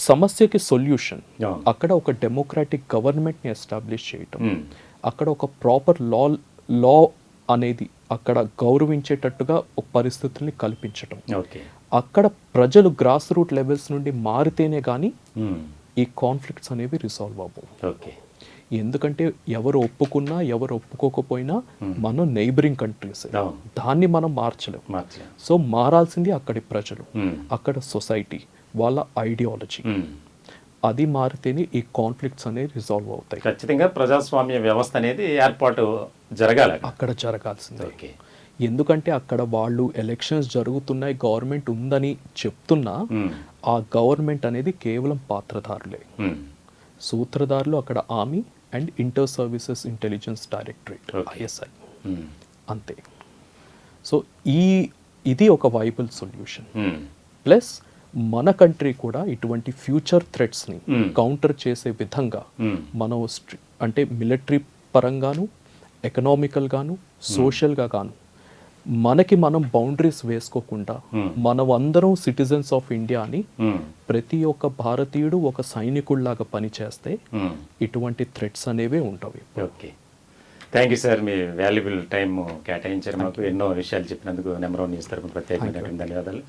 సమస్యకి సొల్యూషన్ అవును. అక్కడ ఒక డెమోక్రాటిక్ గవర్నమెంట్ని ఎస్టాబ్లిష్ చేయటం, ఉమ్. అక్కడ ఒక ప్రాపర్ లా అనేది అక్కడ గౌరవించేటట్టుగా ఒక పరిస్థితుల్ని కల్పించటం, ఓకే. అక్కడ ప్రజలు గ్రాస్ రూట్ లెవెల్స్ నుండి మారితేనే కానీ ఉమ్. ఈ కాన్ఫ్లిక్ట్స్ అనేవి రిసాల్వ్ అవ్వవు. ఓకే. ఎందుకంటే ఎవరు ఒప్పుకున్నా ఎవరు ఒప్పుకోకపోయినా మనం నైబరింగ్ కంట్రీస్, అవును. దాన్ని మనం మార్చలేం. మార్చలేం. సో మారాల్సింది అక్కడి ప్రజలు, ఉమ్. అక్కడ సొసైటీ, వాళ్ళ ఐడియాలజీ, ఉమ్. అది మారితేనే ఈ కాన్ఫ్లిక్ట్స్ అనేవి రిజాల్వ్ అవుతాయి. ఖచ్చితంగా ప్రజాస్వామ్య వ్యవస్థ అనేది ఏర్పాటు జరగాలి అక్కడ. అక్కడ జరగాల్సిందే. ఓకే. ఎందుకంటే అక్కడ వాళ్ళు ఎలక్షన్స్ జరుగుతున్నాయి, గవర్నమెంట్ ఉందని చెప్తున్నా ఉమ్. ఆ గవర్నమెంట్ అనేది కేవలం పాత్రధారులే. ఉమ్. సూత్రధారులు అక్కడ army and inter services intelligence directorate, Okay. ISI, ఉమ్. అంతే. సో ఇది ఒక వైబుల్ సొల్యూషన్. ఉమ్. ప్లస్ మన కంట్రీ కూడా ఇటువంటి ఫ్యూచర్ థ్రెట్స్ని కౌంటర్ చేసే విధంగా ఉమ్. మనం అంటే మిలిటరీ పరంగాను, ఎకనామికల్గాను, సోషల్గా గాను మనకి మనం బౌండరీస్ వేసుకోకుండా మనం అందరం సిటిజన్స్ ఆఫ్ ఇండియా అని ఉమ్. ప్రతి ఒక్క భారతీయుడు ఒక సైనికుడిలాగా పనిచేస్తే ఉమ్. ఇటువంటి థ్రెట్స్ అనేవే ఉండవు. Okay. Thank you sir, me valuable time కేటాయించారు మాకు, ఎన్నో విషయాలు చెప్పినందుకు నెంబర్ 1 న్యూస్ తరపున ప్రత్యేకమైన ధన్యవాదాలు.